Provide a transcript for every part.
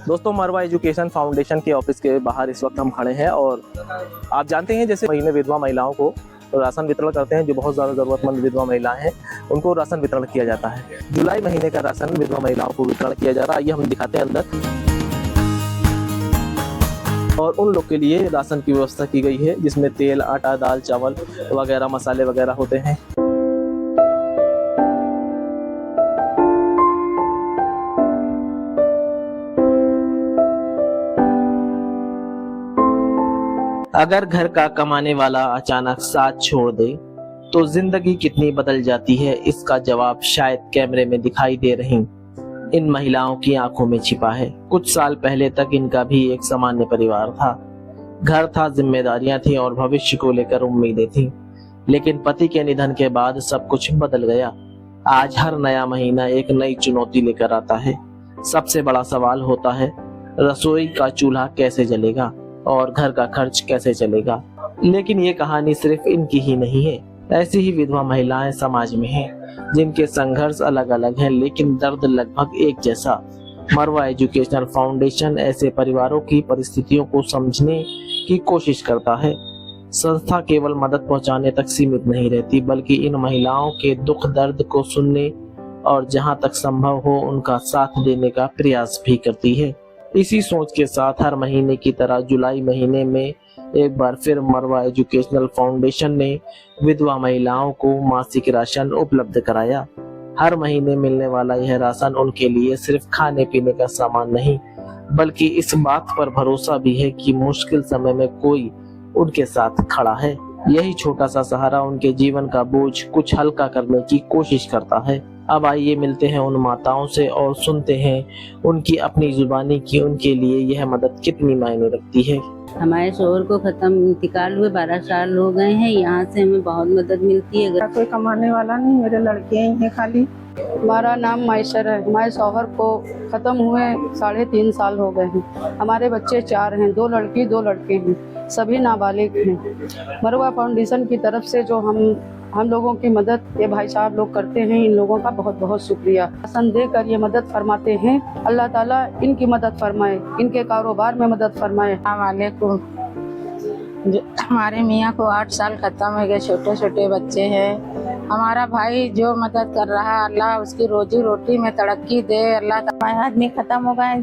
दोस्तों, मरवा education foundation के ऑफिस के बाहर इस वक्त हम खड़े हैं और आप जानते हैं जैसे महीने विधवा महिलाओं को राशन वितरण करते हैं, जो बहुत ज़्यादा ज़रूरतमंद विधवा महिलाएं हैं उनको राशन वितरण किया जाता है। जुलाई महीने का राशन विधवा महिलाओं को वितरण किया जा रहा है। आइए हम दिखाते हैं अंदर। और उन लोग के लिए राशन की व्यवस्था की गई है जिसमें तेल, आटा, दाल, चावल वगैरह, मसाले वगैरह होते हैं। अगर घर का कमाने वाला अचानक साथ छोड़ दे तो जिंदगी कितनी बदल जाती है, इसका जवाब शायद कैमरे में दिखाई दे रही इन महिलाओं की आंखों में छिपा है। कुछ साल पहले तक इनका भी एक सामान्य परिवार था, घर था, जिम्मेदारियां थी और भविष्य को लेकर उम्मीदें थी। लेकिन पति के निधन के बाद सब कुछ बदल गया। आज हर नया महीना एक नई चुनौती लेकर आता है। सबसे बड़ा सवाल होता है, रसोई का चूल्हा कैसे जलेगा और घर का खर्च कैसे चलेगा। लेकिन ये कहानी सिर्फ इनकी ही नहीं है। ऐसी ही विधवा महिलाएं समाज में हैं, जिनके संघर्ष अलग अलग हैं लेकिन दर्द लगभग एक जैसा। मरवा एजुकेशनल फाउंडेशन ऐसे परिवारों की परिस्थितियों को समझने की कोशिश करता है। संस्था केवल मदद पहुंचाने तक सीमित नहीं रहती, बल्कि इन महिलाओं के दुख दर्द को सुनने और जहां तक संभव हो उनका साथ देने का प्रयास भी करती है। इसी सोच के साथ हर महीने की तरह जुलाई महीने में एक बार फिर मरवा एजुकेशनल फाउंडेशन ने विधवा महिलाओं को मासिक राशन उपलब्ध कराया। हर महीने मिलने वाला यह राशन उनके लिए सिर्फ खाने पीने का सामान नहीं, बल्कि इस बात पर भरोसा भी है कि मुश्किल समय में कोई उनके साथ खड़ा है। यही छोटा सा सहारा उनके जीवन का बोझ कुछ हल्का करने की कोशिश करता है। अब आइए मिलते हैं उन माताओं से और सुनते हैं उनकी अपनी जुबानी की उनके लिए यह मदद कितनी मायने रखती है। हमारे शोहर को खत्म इंतकाल हुए 12 साल हो गए हैं। यहाँ से हमें बहुत मदद मिलती है। कोई कमाने वाला नहीं, मेरे लड़के ही हैं खाली। हमारा नाम मायसर है। हमारे शौहर को खत्म हुए 3.5 साल हो गए हैं। हमारे बच्चे 4 हैं, 2 लड़की 2 लड़के हैं, सभी नाबालिग हैं। मरवा फाउंडेशन की तरफ से जो हम लोगों की मदद ये भाई साहब लोग करते हैं, इन लोगों का बहुत बहुत शुक्रिया। राशन देकर ये मदद फरमाते हैं। अल्लाह ताला इनकी मदद फरमाए, इनके कारोबार में मदद फरमाए। वालेकुम। हमारे मियाँ को 8 साल खत्म हो गए, छोटे छोटे बच्चे हैं। हमारा भाई जो मदद कर रहा है, अल्लाह उसकी रोजी रोटी में तरक्की दे। अल्लाह हमारे आदमी खत्म हो गए,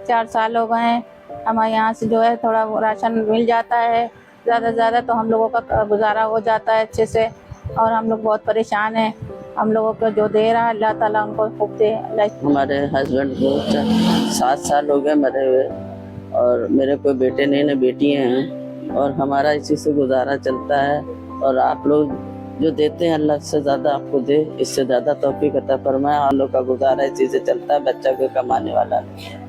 4 साल हो गए हैं। हमारे यहाँ से जो है थोड़ा राशन मिल जाता है, ज़्यादा तो हम लोगों का गुजारा हो जाता है अच्छे से। और हम लोग बहुत परेशान हैं। हम लोगों को जो दे रहा है अल्लाह ताला उनको खूब दे। हमारे हस्बैंड को 7 साल हो गए मरे हुए और मेरे कोई बेटे नहीं न बेटियाँ हैं और हमारा इसी से गुजारा चलता है। और आप लोग जो देते हैं अल्लाह से ज़्यादा आपको दे, इससे ज़्यादा तौफीक अता फरमाए। हम लोग का गुजारा इसी से चलता है, बच्चा कोई कमाने वाला नहीं।